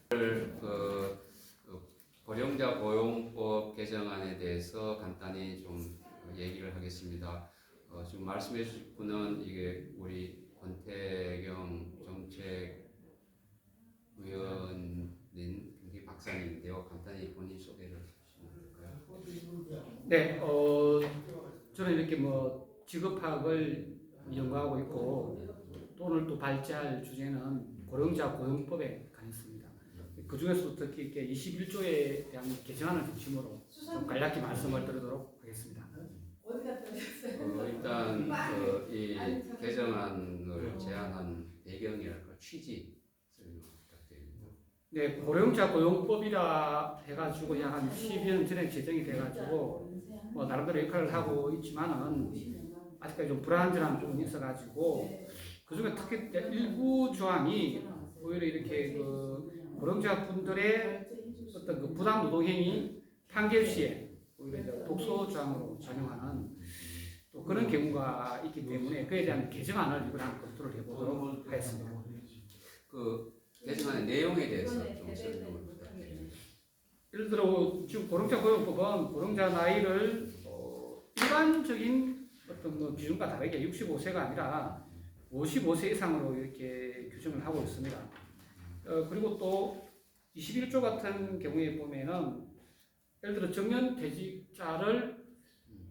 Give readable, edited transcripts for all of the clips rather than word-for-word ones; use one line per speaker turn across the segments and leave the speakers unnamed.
그 고령자 고용법 개정안에 대해서 간단히 좀 얘기를 하겠습니다. 지금 말씀해 주실 분은 이게 우리 권태경 정책위원인 김기 박사님인데요. 간단히 본인 소개를 해주시면 될까요?
네, 저는 이렇게 뭐 직업학을 연구하고 있고 또 오늘 또 발제할 주제는 고령자 고용법에 관했습니다. 그 중에서도 특히 이렇게 21조에 대한 개정안을 중심으로 좀 간략히 말씀을 드리도록 하겠습니다.
일단 이 개정안을 제안한 배경이랄까 취지 설명 부탁드립니다.
네, 고령자 고용법이라 해가지고 약 한 10여 년 전에 제정이 돼가지고 뭐 나름대로 역할을 하고 있지만은 아직까지 좀 불안전한 부분이 있어가지고 그 중에 특히 일부 조항이 오히려 이렇게 그 고령자 분들의 어떤 그 부당 노동 행위 판결 시에 오히려 이제 독소 조항으로 적용하는 또 그런 경우가 있기 때문에 그에 대한 개정안을 이번에 한번 검토를 해보도록 하겠습니다.
그 개정안의 내용에 대해서 좀 설명을 부탁드립니다.
예를 들어 지금 고령자 고용법은 고령자 나이를 일반적인 어떤 뭐 기준과 다르게 65세가 아니라 55세 이상으로 이렇게 규정을 하고 있습니다. 그리고 또 21조 같은 경우에 보면은 예를 들어 정년 퇴직자를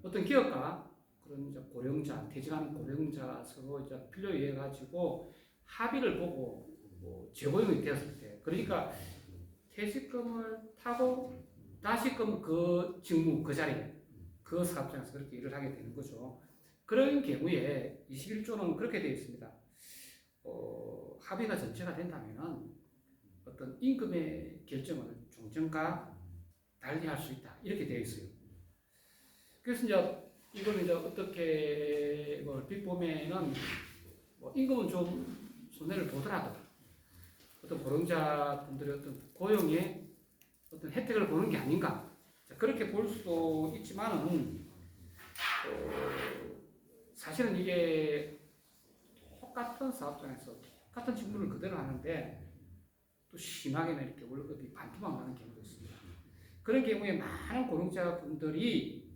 어떤 기업과 그런 이제 고령자, 퇴직하는 고령자 서로 이제 필요에 가지고 합의를 보고 뭐 재고용이 되었을 때, 그러니까 퇴직금을 타고 다시금 그 직무, 그 자리에, 그 사업장에서 그렇게 일을 하게 되는 거죠. 그런 경우에 21조는 그렇게 되어 있습니다. 합의가 전체가 된다면은 어떤 임금의 결정을 종전과 달리 할 수 있다. 이렇게 되어 있어요. 그래서 이제 이걸 이제 어떻게 얼핏 보면은 뭐 임금은 좀 손해를 보더라도 어떤 고령자 분들의 어떤 고용에 어떤 혜택을 보는 게 아닌가. 자, 그렇게 볼 수도 있지만은 사실은 이게 똑같은 사업장에서 똑같은 직무를 그대로 하는데 또 심하게는 이렇게 월급이 반토막 나는 경우도 있습니다. 그런 경우에 많은 고령자 분들이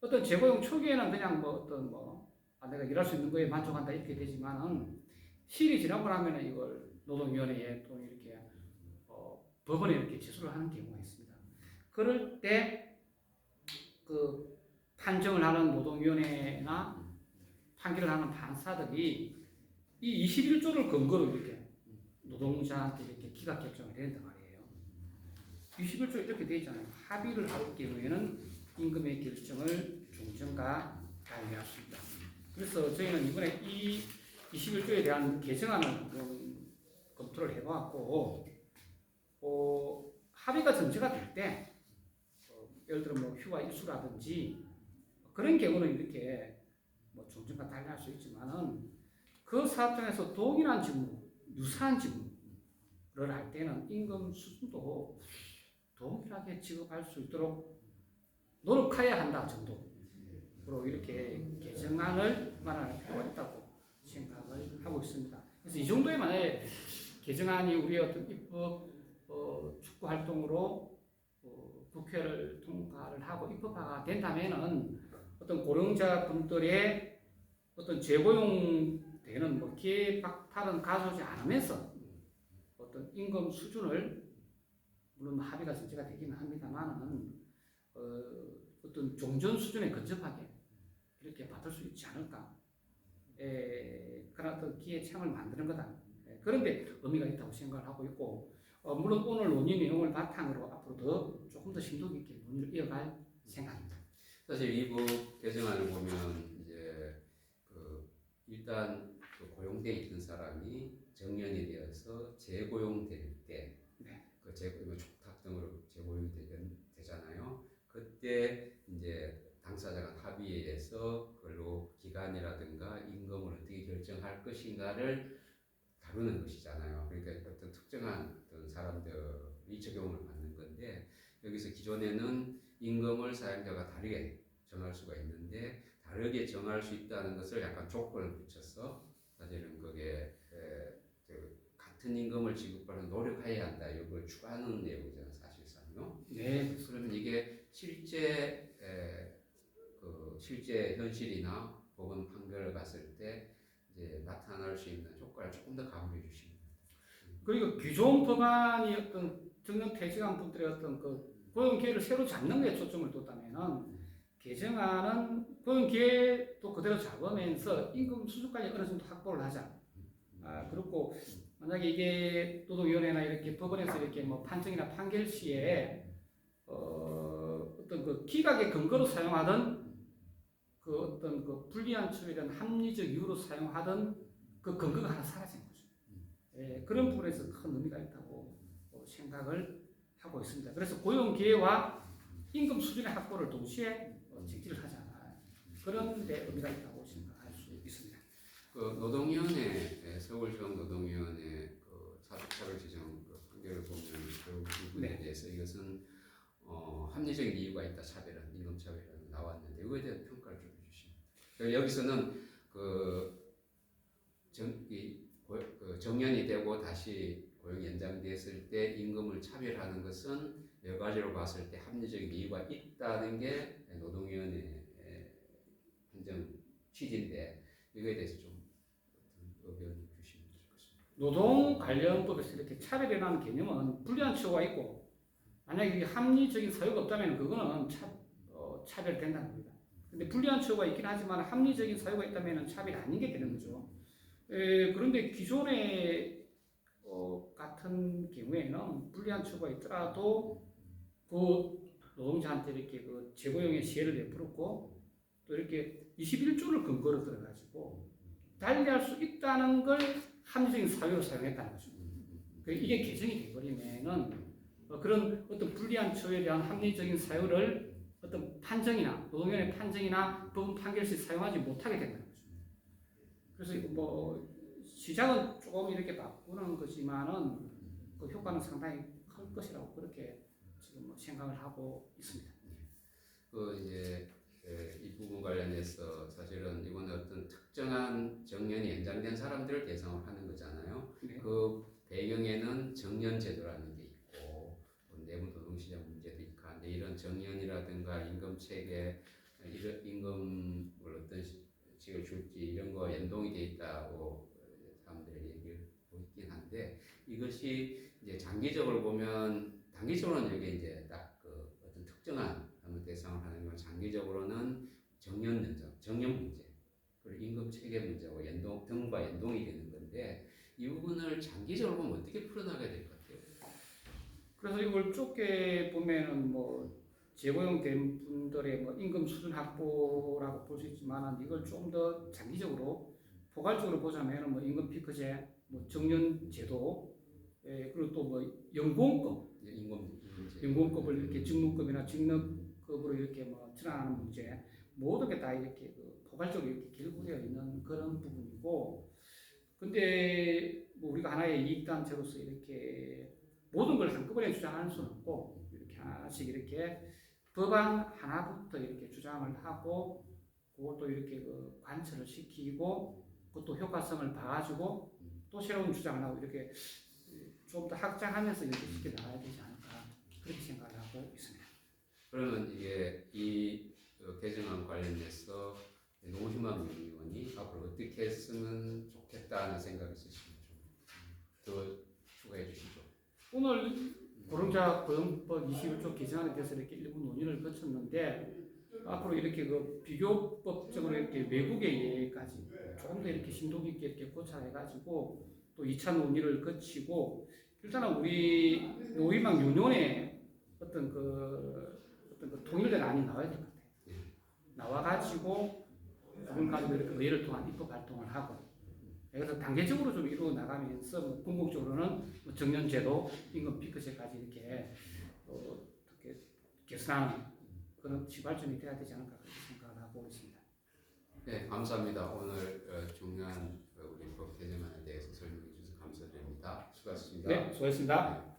어떤 재고용 초기에는 그냥 뭐 어떤 내가 일할 수 있는 거에 만족한다 이렇게 되지만은 시일이 지나고 나면은 이걸 노동위원회에 또 이렇게 법원에 이렇게 제소를 하는 경우가 있습니다. 그럴 때 그 판정을 하는 노동위원회나 판결을 하는 판사들이 이 21조를 근거로 이렇게 노동자한테 이렇게 기각 결정을 내린단 말이에요. 21조 이렇게 되어 있잖아요. 합의를 할 경우에는 임금의 결정을 종전과 달리 할 수 있다. 그래서 저희는 이번에 이 21조에 대한 개정안을 검토를 해보았고, 합의가 전제가 될 때, 예를 들어 뭐 휴가 일수라든지 그런 경우는 이렇게 뭐 종전과 달리 할 수 있지만은 그 사업장에서 동일한 직무, 유사한 직무를 할 때는 임금 수준도 동일하게 지급할 수 있도록 노력해야 한다 정도로 이렇게 개정안을 마련할 필요가 있다고 생각을 하고 있습니다. 그래서 이 정도에 만약에 개정안이 우리의 어떤 입법 축구 활동으로 국회를 통과를 하고 입법화가 된다면은 어떤 고령자 분들의 어떤 재고용되는 뭐 기회 박탈은 가져오지 않으면서 어떤 임금 수준을 물론 합의가 전제가 되기는 합니다만은 어떤 종전 수준에 근접하게 이렇게 받을 수 있지 않을까. 그런 어떤 기회 창을 만드는 거다. 그런데 의미가 있다고 생각을 하고 있고, 물론 오늘 논의 내용을 바탕으로 앞으로 조금 더 심도 깊게 논의를 이어갈 생각입니다.
사실 이부 개정안을 보면 이제 일단 고용돼 있던 사람이 정년이 되어서 재고용될 때, 그 촉탁 등으로 재고용이 되잖아요. 그때 이제 당사자가 합의해서 그걸로 기간이라든가 임금을 어떻게 결정할 것인가를 다루는 것이잖아요. 그러니까 어떤 특정한 어떤 사람들이 적용을 받는 건데, 여기서 기존에는 임금을 사용자가 다르게 정할 수가 있는데 다르게 정할 수 있다는 것을 약간 조건을 붙여서 사실은 그게 같은 임금을 지급하는 노력해야 한다. 이걸 추구하는 내용이잖아요, 사실상요.
네.
그러면 이게 실제 현실이나 법원 판결을 봤을 때 이제 나타날 수 있는 효과를 조금 더 강조해 주시면.
그리고 규정 법안이 어떤 정년 퇴직한 분들의 어떤 그 고용 기회를 새로 잡는 데 초점을 뒀다면은 개정안은 고용 기회도 그대로 잡으면서 임금 수준까지 어느 정도 확보를 하자. 그렇고 만약에 이게 노동위원회나 이렇게 법원에서 이렇게 뭐 판정이나 판결 시에 어떤 그 기각의 근거로 사용하던 그 어떤 그 불리한 처우에 대한 합리적 이유로 사용하던 그 근거가 하나 사라진 거죠. 예, 그런 부분에서 큰 의미가 있다고 생각을 하고 있습니다. 그래서 고용 기회와 임금 수준의 확보를 동시에 직지를 하자. 그런 데 의미가 있다고 생각할 수 있습니다.
그 노동위원회 서울지방 노동위원회 그 사직차별 지정 그 판결을 보면 그 부분에 대해서 이것은 합리적인 이유가 있다 차별은 임금 차별은 나왔는데 이거에 대한 평가를 좀 해주시면. 여기서는 정년이 되고 다시 고용 연장됐을 때 임금을 차별하는 것은 여러 가지로 봤을 때 합리적인 이유가 있다는 게 노동위원회 판정 취지인데 이거에 대해서 좀 의견을 주시면 좋겠습니다.
노동 관련법에서 이렇게 차별이라는 개념은 불리한 처우가 있고 만약에 이게 합리적인 사유가 없다면 그거는 차별된다는 겁니다. 근데 불리한 처우가 있긴 하지만 합리적인 사유가 있다면 차별이 아닌 게 되는 거죠. 그런데 기존의 같은 경우에는 불리한 처우가 있더라도 그 노동자한테 이렇게 그 재고용의 시혜를 베풀었고 또 이렇게 21조를 근거로 들어가지고 달리할 수 있다는 걸 합리적인 사유로 사용했다는 거죠. 이게 개정이 돼버리면은 그런 어떤 불리한 처우에 대한 합리적인 사유를 어떤 판정이나 노동위원회 판정이나 법원 판결시 사용하지 못하게 된다는 거죠. 그래서 뭐 시작은 조금 이렇게 바꾸는 거지만은 그 효과는 상당히 클 것이라고 그렇게 지금 생각을 하고 있습니다.
이제 이 부분 관련해서 사실은 이거는 어떤 특정한 정년이 연장된 사람들을 대상으로 하는 거잖아요.
네.
그 배경에는 정년 제도라는 게 있고 내부 노동시장 문제도 있고 한데 이런 정년이라든가 임금 체계, 임금을 어떤 식을 줄지 이런 거 연동이 돼 있다고 사람들이 얘기를 하고 있긴 한데 이것이 이제 장기적으로 보면 단기적으로는 이게 이제 딱 그 어떤 특정한 대상을 하는 건 장기적으로는 정년 문제, 그리고 임금 체계 문제와 등과 연동이 되는 건데 이 부분을 장기적으로 보면 어떻게 풀어나가야 될 것 같아요?
그래서 이걸 좁게 보면은 뭐 재고용된 분들의 뭐 임금 수준 확보라고 볼 수 있지만은 이걸 좀 더 장기적으로 포괄적으로 보자면은 뭐 임금 피크제, 뭐 정년 제도, 그리고 또 뭐 연공급을 이렇게 직무급이나 직능급으로 이렇게 뭐 전환하는 문제, 모든 게 다 이렇게 포괄적으로 이렇게 결부되어 있는 그런 부분이고, 근데 뭐 우리가 하나의 이익단체로서 이렇게 모든 걸 한꺼번에 주장할 수는 없고 이렇게 하나씩 이렇게 법안 하나부터 이렇게 주장을 하고 그것도 이렇게 관철을 시키고 그것도 효과성을 봐가지고 또 새로운 주장을 하고 이렇게 좀 더 확장하면서 이렇게 시켜 나가야 되지 않을까 그렇게 생각을 하고 있습니다.
그러면 이게 이 개정안 관련해서 노희만 의원이 앞으로 어떻게 했으면 좋겠다는 생각이 있으시면 좀 더 추가해 주시죠.
오늘 고령자 고용법 21조 개정안에 대해서 이렇게 일부 논의를 거쳤는데 앞으로 이렇게 비교법적으로 이렇게 외국의 예까지 조금 더 이렇게 심도 깊게 이렇게 고찰해가지고 또 2차 논의를 거치고 일단은 우리 노희망 유년에 어떤 통일된 안이 나와야 될 것 같아요. 나와가지고 그걸 가지고 이렇게 의회를 통한 입법 활동을 하고 그래서 단계적으로 좀 이루어 나가면서 궁극적으로는 정년제도, 임금 피크제까지 이렇게 개선하는 그런 시발점이 돼야 되지 않을까 그렇게 생각을 하고 있습니다.
네, 감사합니다. 오늘 중요한 우리 법 개정안에 대해서 설명해 주셔서 감사드립니다. 수고하셨습니다.
네, 수고하셨습니다.
네.